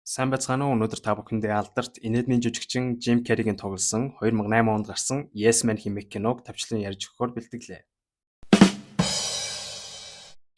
Сайн байцгаана уу? Өнөөдөр та бүхэндээ алдарт инээдмийн жүжигчин Jim Carrey-гийн тоглосон 2008 онд гарсан Yes Man хэмээх киног тавчлан ярьж өгөхөөр бэлтгэлээ.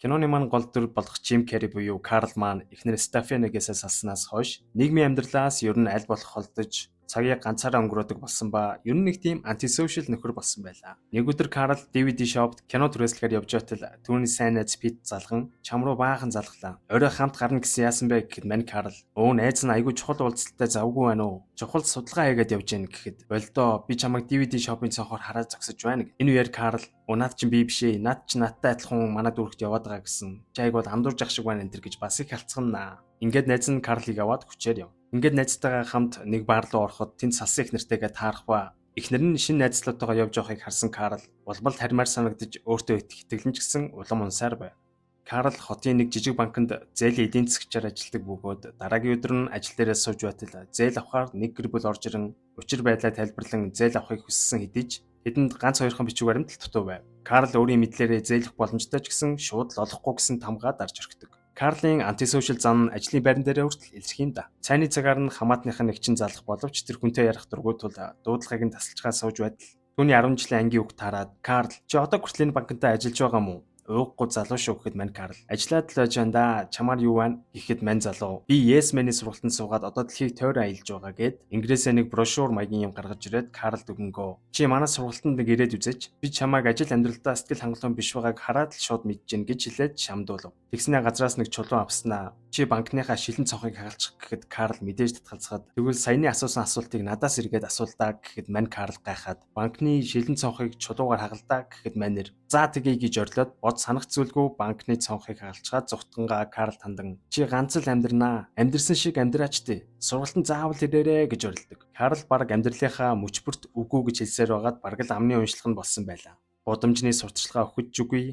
Киноны маань гол дүр болох Jim Carrey буюу Карл маань эхнэр Стефанигээс салснаас хойш нийгмийн амьдралаас ер нь аль болох холдож цагийг ганцаараа өнгөрөөдөг болсон ба ер нь нэг тийм антисошиал нөхөр болсон байлаа. Нэг өдөр Карл DVD shop-д кино түрээслэхээр явж байтал түүний сайн найз Пит залган чам руу баахан залглаа. Орой хамт гарна гэсэн яасан бэ гэхэд мань Карл өө найз нь айгүй чухал уулзалттай завгүй байна уу? Чухал судалгаа хийгээд явж гин гэхэд болдоо би чамайг DVD shop-ын цонхоор хараад зогсож байна. Энэ үеэр Карл наад чинь би биш ээ. Наад чинь надтай адилхан манай дүүрэгт яваад байгаа гэсэн. Чи айгууд андуурж ах шиг байна энэ төр гэж бас их халцганаа. Ингээд найз нь Карлыг аваад хүчээр яв. Ингээд найзтайгаа хамт нэг бар руу ороход тэнд салсан их нартайгаа таарах ба эхнэр нь шинэ найзлуутайгаа явж явахыг харсан Карл улбалд хармаар санагдаж өөртөө итгэлэн ч гэсэн улам унсаар байв. Карл хотын нэг жижиг банкнд зээлийн эдийн засгчаар ажилладаг бөгөөд дараагийн өдөр нь ажил дээрээ сууж байтал зээл авахаар нэг гэр бүл орж ирэн учир байдлаа тайлбарлан зээл авахыг хүссэн хэдий ч тэдэнд ганц хоёрхан бичиг баримт л дутуу байв. Карл өөрийн мэдлээрээ зээлэх боломжтой ч гэсэн шууд л олохгүй гэсэн тамгаа дарж орхидог. Карлын антисошиал зан нь ажлын байран дээрээ хүртэл илэрх юм да. Цайны цагаар нь хамаатныхаа нэг чин залах боловч тэр хүнтэй ярих дургүй тул дуудлагыг нь тасалчгаа сууж байтал түүний 10 жилийн ангийн үг таарад Карл чи одоо хүртэл энэ банкнтаа ажиллаж байгаа мó? Ууггүй залуу шүү гэхэд мань Карл ажиллаад л байж андаа чамаар юу байна гэхэд мань залуу би Yes Man-ийн сургалтанд суугаад одоо дэлхийг тойрон аялж байгаа гэд инглисээ нэг брошюр маягийн юм гаргаж ирээд Карл дүнгөө чи манай сургалтанд нэг ирээд үзээч би чамайг ажил амьдралдаа сэтгэл хангалуун биш байгааг хараад л шууд мэдэж гин гэж хэлээд шамдуулв. Тэгснэ газраас нэг чулуун авснаа чи банкныхаа шилэн цонхыг хагалчих гэхэд Карл мэдээж татгалзахад тэгвэл саяны асуусан асуултыг надаас эргээд асуулдаа гэхэд мань Карл гайхаад банкны шилэн цонхыг чулуугаар хагалдаа гэхэд манер за тгий гэж орлоод санах зүйлгүй банкны цонхыг хагалчаад зүгтгангаа Карл тандан чи ганц л амьдрнаа амьдрсан шиг амьдраач тий сургалтанд заавал ирээрэ гэж орилдог. Карл баг амьдралынхаа мөчбөрт үгүй гэж хэлсээр байгаад бараг л амны уншлах нь болсон байлаа. Будамжны сурталчилгаа өгөх ч үгүй,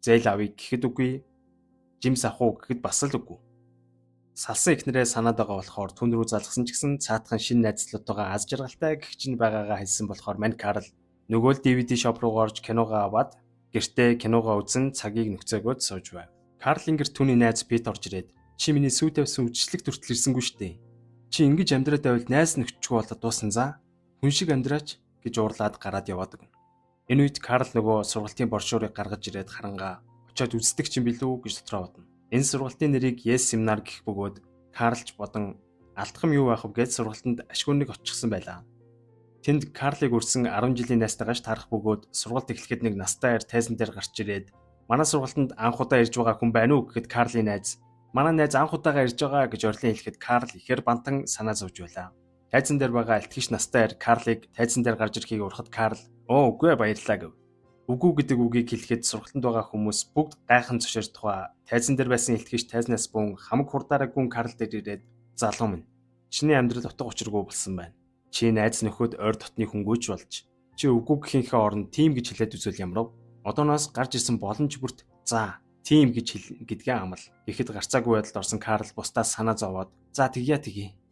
зээл авъя гэхэд үгүй, жимс авах уу гэхэд бас л үгүй. Салсан ихнэрээ санаад байгаа болохоор түн рүү залгсан ч гэсэн цаатхан шинэ найзлуутайгаа аз жаргалтай гэх чинь байгаагаа хэлсэн болохоор мань Карл нөгөө л DVD shop руу орж киногоо аваад гэртээ киногоо үзэн цагийг нөхцөөгөөд сууж байв. Карл ингэр түүний найз Пит орж ирээд чи миний сүйд тавьсан үдшилтэд хүртэл ирсэнгүй штэ. Чи ингэж амьдраад байвал найз нөхчгүй болоод дуусан за. Хүн шиг амьдраач гэж уурлаад гараад яваад өгнө. Энэ үед Карл нөгөө сургалтын брошюрыг гаргаж ирээд харангаа очиод үздэг чинь билүү гэж дотроо бодно. Энэ сургалтын нэрийг Yes семинар гэх бөгөөд Карлч бодон алдахам юу байх вэ гэж сургалтанд ашгүйнэг очихсан байлаа. Тэнд Карлыг үрсэн 10 жилийн найзтайгааш таарах бөгөөд сургалт эхлэхэд нэг настай эр тайзан дээр гарч ирээд манай сургалтанд анх удаа ирж байгаа хүн байна уу гэхэд Карлын найз манай найз анх удаага ирж байгаа гэж орлон хэлэхэд Карл ихээр бантан санаа зовж байлаа. Тайзан дээр байгаа альтгийч настай эр Карлыг тайзан дээр гарч ирэхийг урахад Карл үгүй баярлаа гэв. Үгүй гэдэг үгийг хэлэхэд сургалтанд байгаа хүмүүс бүгд гайхан зөвшөөрч тухай тайзан дээр байсан альтгийч тайзнаас бүүн хамаг хурдаараа гүн Карл дээр ирээд залуу минь чиний амьдрал утга учиргүй болсон байна. Чи найз нөхөд ойр дотны хөнгөөч болж чи үгүй гэхийнхээ оронд тийм гэж хэлээд үзвэл ямарв. Одооноос гарч ирсэн боломж бүрт за тийм гэж гэдгээ амал. Ихэд гарцаагүй байдалд орсон Карл бусдаас санаа зовоод за тэгье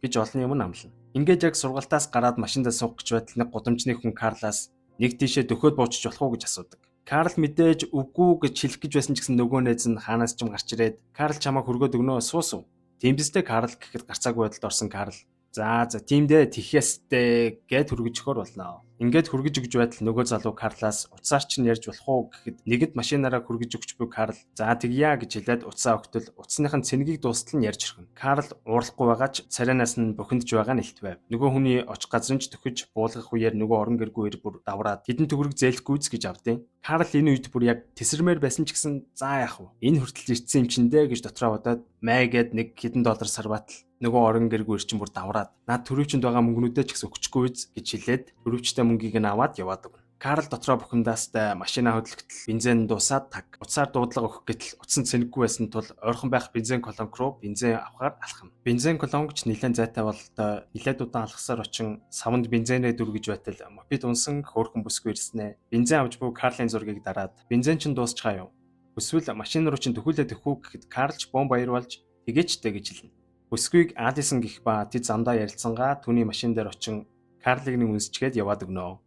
гэж олон юм амлана. Ингээд яг сургалтаас гараад машиндаа суух гэж байтал нэг гудамжны хүн Карлаас нэг тийшээ дөхөөд буучиж болох уу гэж асуудаг. Карл мэдээж үгүй гэж хэлэх гэж байсан ч гэсэн нөгөө найз нь хаанаас ч юм гарч ирээд Карл чамаа хөргөөд өгнөө суусуу. Тийм биз дээ Карл гэхэд гарцаагүй байдалд орсон Карл за тийм дээ тэхээстэй гэд хүргэж өгөхөр болно. Ингээд хүргэж өгж байтал нөгөө залуу Карлаас уцаар чинь ярьж болох уу гэхэд нэгэд машинаараа хүргэж өгч буй Карл за тэгье гэж хэлээд уцаа өгтөл уцсныхын цэнгийг дуустал нь ярьж ирхэн. Карл уурлахгүй байгаа ч царайнаас нь бухимдж байгаа нь илт байв. Нөгөө хүний очих газрын ч төхөж буулгах үеэр нөгөө орон гэргүй бүр давраад хідэн төгрөг зээлэхгүйц гэж авдیں۔ Карл энэ үед бүр яг тесэрмээр байсан ч гэсэн за яах вэ? Энэ хүртэл ирсэн юм чин дээ гэж дотроо бодоод майгээд нэг хэдэн доллар сарбатал нөгөө орон гэргүй ирчин бүр давраад наад төрөвчөнд байгаа мөнгнүүдээ ч гэсэн өгчихгүй биз гэж хэлээд төрөвчтэй мөнгийг нь аваад яваад өгнө. Карл дотроо бухимдаастай машинаа хөдлөхтөл бензин дуусаад таг. Уцаар дуудлага өгөх гэтэл утсан цэнэггүй байсан тул ойрхон байх бензин колонк руу бензин авахар алхам. Бензин колонкч нэлээд зайтай бололтой нэлээд удаан алхасаар очин савнд бензинээ дүргэж байтал мопед унсан хөөрхөн бүсгүй ирснэ. Бензин авч буй Карлын зургийг дараад бензин чинь дуусчихаа юу? Эсвэл машин руу чинь төхүүлээд өгөх үү гэхэд Карлч бом баяр болж тэгээчтэй гэж хэлнэ. Бүсгүйг Алисон гих ба тэд замдаа ярилцсангаа түүний машин дээр очин Карлыг нэг үнсчгээд яваад өгнө.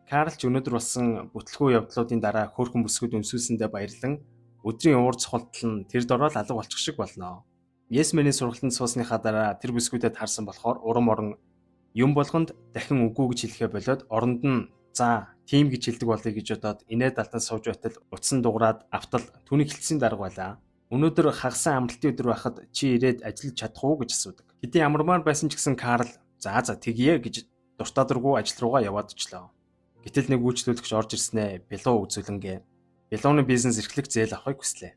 Карл ч өнөөдөр болсон бүтлгүй явдлуудын дараа хөөрхөн бүсгүйд үнсүүлсэндээ баярлан өдрийн уур цохолтол нь тэр дороо алга болчих шиг болно. Yes Man-ийн сургалтанд суусныхаа дараа тэр бүсгүүдэд харсан болохоор урам орон юм болгонд дахин үгүй гэж хэлэхэ болоод оронд нь за тийм гэж хэлдэг болъё гэж бодоод инээд алтан сууж байтал утсан дуурайд автал түүний хэлцсэн дарга байлаа. Өнөөдөр хагасан амралтын өдөр байхад чи ирээд ажиллаж чадах уу гэж асуудаг. Хэдий амармаар байсан ч гэсэн Карл за тэгье гэж дуртаадургүй ажил руугаа яваад очлоо. Гэтэл нэг үйлчлүүлэгч орж ирснээр Белуу үзүүлэнгээ. Белууны бизнес эрхлэх зээл авахыг хүслээ.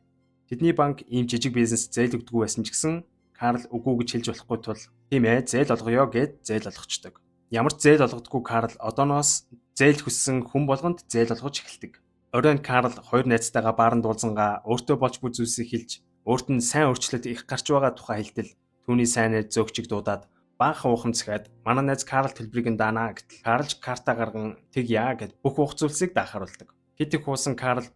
Тэдний банк ийм жижиг бизнес зээл өгдөггүй байсан ч гэсэн Карл үгүй гэж хэлж болохгүй тул тийм ээ зээл олгоё гэд зээл олгочдөг. Ямар ч зээл олгодоггүй Карл одооноос зээл хүссэн хүн болгонд зээл олгож эхэлдэг. Оройн Карл хоёр найзтайгаа бааранд уулзангаа өөртөө болж буй зүйлсийг хэлж өөрт нь сайн өөрчлөлт их гарч байгаа тухай хэлтэл түүний сайн найз зөөгчийг дуудаад баахан ухамсахад манай найз Карл төлбөрийг нь даанаа гэтэл Карлж карта гарган тэг яа гэд бүх ухц зүйлсийг даахаруулдаг. Хит их хуусан Карл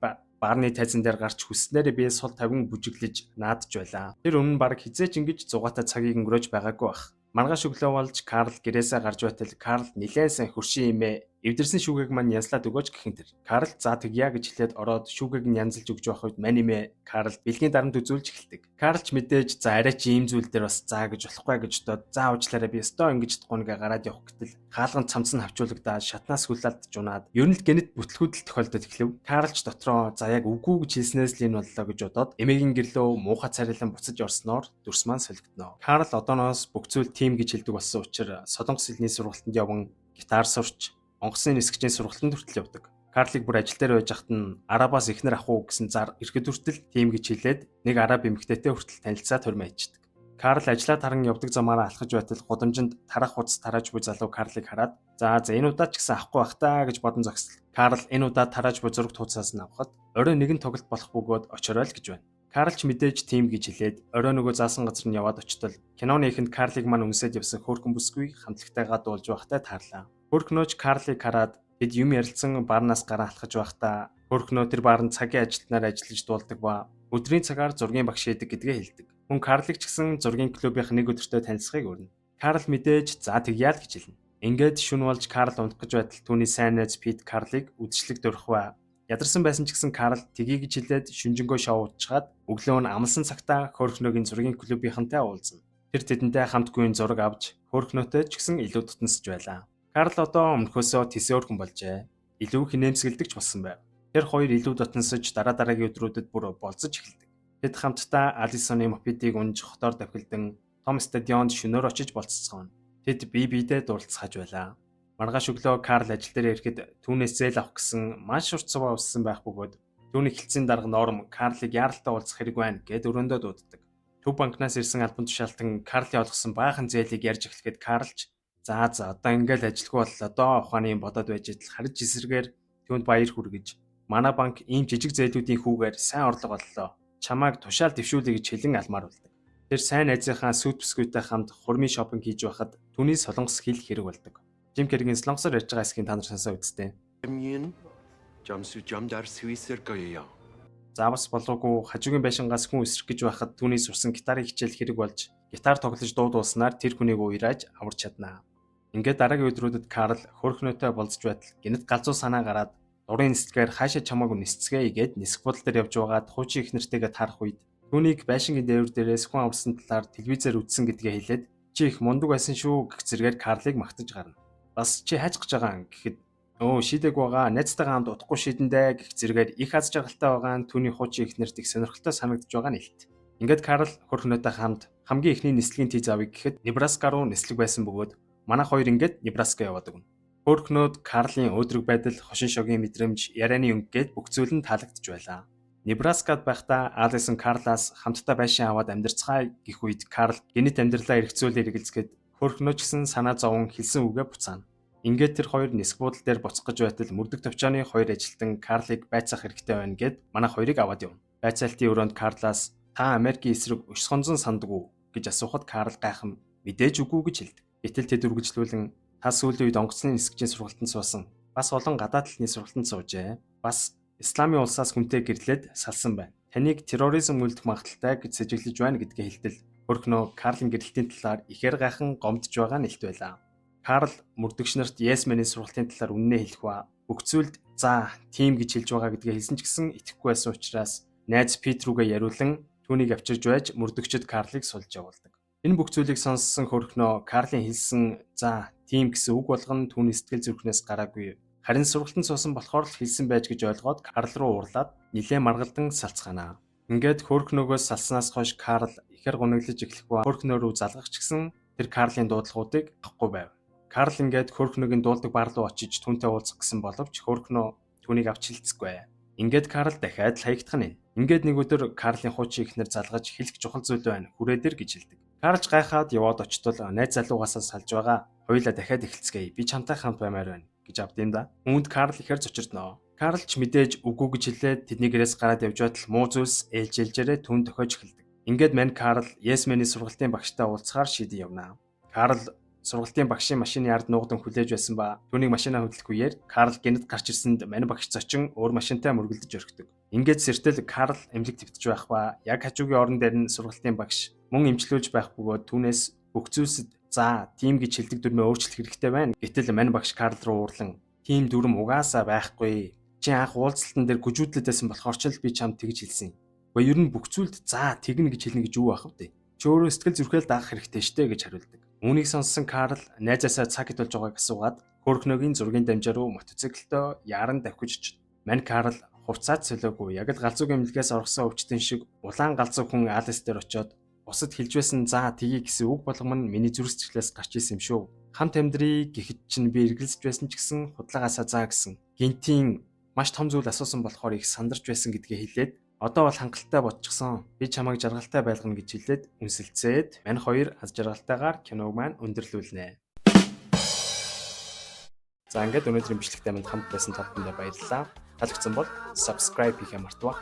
баарны тайзан дээр гарч хүснээрээ би сул тавин бүжиглэж наадж байлаа. Тэр өмнө баг хизээч ингэж зугаатай цагийг өнгөрөөж байгаагүй бах. Маргааш өглөө болж Карл гэрээсээ гарч байтал Карл нилээн сайн хөршин имээ эвдэрсэн шүүгээг мань янзлаад өгөөч гэхэн тэр. Карл за тэгье гэж хэлээд ороод шүүгээг нь янзалж өгж байх үед мань имээ Карл бэлгийн дарамт үзүүлж эхэлдэг. Карлч мэдээж за арай чи ийм зүйл дээр бас заа гэж болохгүй гэж бодоод за уучлаарай би өстой ингэж дгоонгээ гараад явах гэтэл хаалган цамц нь хавчуулагдаад шатнаас хүлээлт жунаад ер нь л гэнэт бүтлгүүдэл тохиолдоод эхлэв. Карлч дотроо за яг үгүй гэж хэлснээс л энэ боллоо гэж бодоод эмээгийн гэрлөө муухай царилан буцаж орсноор дүрс маань солигдно. Карл одооноос бүх зүйл тим гэж хэлдэг болсон учраас Солонгос хэлний сургалтанд яван гитар сурч онгоцны нисгчийн сургалтанд хүртэл явдаг. Карлыг бүр ажил дээр байж хат нь арабаас ихнэр ах уу гэсэн зар ирэхэд хүртэл тим гэж хэлээд нэг араб эмэгтэйтэй хүртэл танилцаад хурмаа ичдэг. Карл ажлаа таран явдаг замаараа алхаж байтал гудамжинд тарах хуц тарааж буй залуу Карлыг хараад за энэ удаа ч гэсэн авахгүй бах таа гэж бодон зогслоо. Карл энэ удаа тарааж буй зураг тууцаас нь авахад орой нэгэн тоглолт болох бөгөөд очорой л гэж байна. Карлч мэдээж тим гэж хэлээд орой нөгөө заасан газар нь яваад очтол киноны ихэнд Карлыг маань үнсээд явсан хөөрхөн бүсгүй хамтлагтайгаа дуулж байхтай таарлаа. Хөөрхнөөч Карлыг хараад бид юм ярилцсан баарнаас гараа алхаж байхдаа хөөрхнөө тэр баарнд цагийн ажилтнаар ажиллаж дуулдаг ба өдрийн цагаар зургийн багш хийдэг гэдгээ хэлдэг. Хүн Карлыг ч гэсэн зургийн клубийнх нэг өдөртөө танилцахыг өрнө. Карл мэдээж за тэгье л гэж хэлнэ. Ингээд шүн болж Карл унтах гэж байтал түүний сайн найз Пит Карлыг үдшилтэд өрхвэ. Ядарсан байсан ч гэсэн Карл тгий гэж хэлээд шүнжэнгөө шоу уучгаад өглөө нь амлсан цагтаа хөөрхнөөгийн зургийн клубийнхантай уулзна. Тэр тэдэнтэй хамт гүйн зураг авч хөөрхнөөтэй ч гэсэн илүү тутамсж байлаа. Карл одоо өмнөхөөсөө тисөөр хүн болжээ. Илүү хинэмсгэлдэгч болсон байв. Тэр хоёр илүү дотносож дараагийн өдрүүдэд бүр болцож эхэлдэг. Тэд хамтдаа Алисоны мопедийг унж хотоор давхилдан том стадионд шөнөөр очиж болцсоон. Тэд бие биедээ дурлцгааж байлаа. Маргааш өглөө Карл ажил дээр ирэхэд түүнээс зээл авах гэсэн маш урт цуваа уссан байх бөгөөд түүний хэлцэн дарга Норм Карлыг яаралтай уулзах хэрэг байна гэд өрөөндөө дууддаг. Төв банкнаас ирсэн албан тушаалтан Карлын олгосон баахан зээлийг ярьж эхлэхэд Карлч за одоо ингээл ажилгүй боллоо доо ухааны юм бодоод байж идэл харж эсрэгээр түүнд баяр хүргэж манай банк ийм жижиг зээлүүдийн хүүгээр сайн орлого оллоо. Чамайг тушаал дэвшүүлье гэж хэлэн алмаар болдог. Тэр сайн найзынхаа сүйт бүсгүйтэй хамт хурмын шопинг хийж байхад түүний солонгос хэл хэрэг болдог. Жим Керригийн солонгосоор ярьж байгаа хэсгийг та нар сонсоо үзтээ. Заавас болоогүй хажуугийн байшингаас хүн эсрэг гэж байхад түүний сурсан гитарын хичээл хэрэг болж гитар тоглож дуудуулснаар тэр хүнийг уурайж аварч чаднаа. Ингээд дараагийн өдрүүдэд Карл хөөрхнөөтэй болцож байтал гинэт галзуу санаа гараад дурын нисэлгээр хаашаа чамаагүй нисцгээе гэд нисэх бодол дээр явж байгаад хуучин их нартайгаа таарах үед түүнийг байшингийн дээвэр дээрээс хүн авсан талаар телевизээр үзсэн гэдгээ хэлээд чи их мундаг байсан шүү гэх зэргээр Карлыг магтаж гарна. Бас чи хайж гэж байгаа гэхэд өө шидэг байгаа найзтайгаа хамт удахгүй шидэндээ гэх зэргээр их аз жаргалтай байгаа нь түүний хуучин их нарт их сонирхолтой санагдж байгаа нь илт. Ингээд Карл хөөрхнөөтэй хамт хамгийн ихний нислэгийн тийз авъя гэхэд Небраска руу нислэг байсан бөгөөд манайх хоёр ингээд Небраска яваад өгнө. Хөөрхнөөд Карлын өөдрөг байдал, хошин шогийн мэдрэмж, ярианы өнгө гээд бүх зүйл нь таалагдж байлаа. Небраскад байхдаа Алисон Карлаас хамтдаа байшин аваад амьдарцгаая гэх үед Карл гинэт амьдралаа эргцүүлээ эргэлзгээд хөөрхнөө ч гэсэн санаа зовон хэлсэн үгээ буцаана. Ингээд тэр хоёр нисэх буудлын дээр буцах гэж байтал мөрдөг төвчөөний хоёр ажилтан Карлыг байцаах хэрэгтэй байна гэд манай хоёрыг аваад явна. Байцаалтын өрөөнд Карлаас та Америкийн эсрэг өшгонзон санддаг уу гэж асуухад Карл гайхам мэдээж үгүй гэж хэлдэг. Гэтэл тэд үргэлжлүүлэн та сүүлийн үед онгоцны нисгчийн сургалтанд суусан. Бас олон гадаад хэлний сургалтанд суужээ. Бас Исламын улсаас хүнтэй гэрлээд салсан байна. Таныг терроризм үлдэх магадaltaй гэж сэжиглэж байна гэдгээ хэлтэл хөрхнөө Карлын гэрэлтийн талаар ихээр гайхан гомдж байгаа нь илт байлаа. Карл мөрдөгч нарт Yes Man-ийн сургалтын талаар үннээ хэлэх ба бүх зүйлд за тийм гэж хэлж байгаа гэдгээ хэлсэн ч гэсэн итгэхгүй байсан учраас найз Пит рүүгээ яриулан түүнийг авчирж байж мөрдөгчд Карлыг сулж явуулдаг. Энэ бүх зүйлийг сонссон хөрхнөө Карлын хэлсэн "За, тийм" гэсэн үг болгон түүний сэтгэл зүрхнээс гараагүй. Харин сургалтанд суусан болохоор л хэлсэн байж гэж ойлгоод Карл руу уурлаад нилээн маргалдан салцгаанаа. Ингээд хөрхнөөгөөс салснаас хойш Карл ихэр гуниглаж эхлэх ба хөрхнөө рүү залгах ч гэсэн тэр Карлын дуудлагуудыг авахгүй байв. Карл ингээд хөрхнөгийн дуулдаг бар руу очиж түүнтэй уулзах гэсэн боловч хөрхнөө түүнийг авч хилцэхгүй. Ингээд Карл дахиад л хаягдах нь. Ингээд нэг өдөр Карлын хуучин ихнэр залгаж хэлэх чухал зүйл байна. Хүрээ дээр гэж хэлдэг. Карлж гайхаад яваад очтол найз залуугаасаа салж байгаа. Хоёулаа дахиад эхэлцгээе. Би чамтай хамт баймаар байна гэж авд юм да. Үүнд Карл ихэр зочирдноо. Карл ч мэдээж үгүй гэж хэлээд тэдний гэрээс гараад явж байтал муу зүйлс ээлжээлжээрээ түүн тохиож эхэлдэг. Ингээд мань Карл Есмений сургалтын багштай уулзахаар шийдэн явнаа. Карл сургалтын багшийн машины ард нуугдан хүлээж байсан ба түүнийг машинаа хөдлөх үеэр Карл гинэд гарч ирсэнд мань багш зочин өөр машинтай мөргөлдөж орхидог. Ингээд сэртэл Карл эмнэлэг твтж байх ба яг хажуугийн орон дээр нь сургалтын багш мөн эмчлүүлж байх бөгөөд түүнээс бүх зүйлсэд "За, тийм" гэж хэлдэг дүрмээ өөрчлөх хэрэгтэй байна. Гэтэл мань багш Карл руу уурлан "Тийм дүрм угаасаа байхгүй. Чи анх уулзалтан дээр гүжүүдлээдсэн болохоор ч л би чамд тэгж хэлсэн. Гэхдээ ер нь бүх зүйлд 'За, тэгнэ' гэж хэлнэ гэж юу байх вэ? Чи өөрөө сэтгэл зүрхэл даах хэрэгтэй штэ" гэж хариулдаг. Үүнийг сонссон Карл найзаасаа цаг хөдөлж байгааг асуугаад хөрхнөгийн зургийн дамжаа руу мотоциклдөө яаран давхиж очив. Мань Карл хувцаад солиогүй яг л галзууг эмнэлгээс оргосон өвчтөн шиг улаан галзуу хүн Алис дээр очиод бусад хэлж байсан "За, тгий" гэсэн үг болгом нь миний зүрх сэтгэлээс гарч исэн юм шүү. Хамт амьдрий гэхэд чинь би эргэлзэж байсан ч гэсэн худалдагаасаа "За" гэсэн. Гинтийн маш том зүйл асуусан болохоор их сандарч байсан гэдгээ хэлээд "Одоо бол хангалттай бодчихсон. Би чамайг жаргалтай байлгана" гэж хэлээд үнсэлцээд мань хоёр аз жаргалтайгаар киног маань өндөрлүүлнэ. За ингээд өнөөдрийн бичлэгтээ минь хамт байсан та бүхэндээ баярлалаа. Таалагдсан бол subscribe хийхээ мартаваа.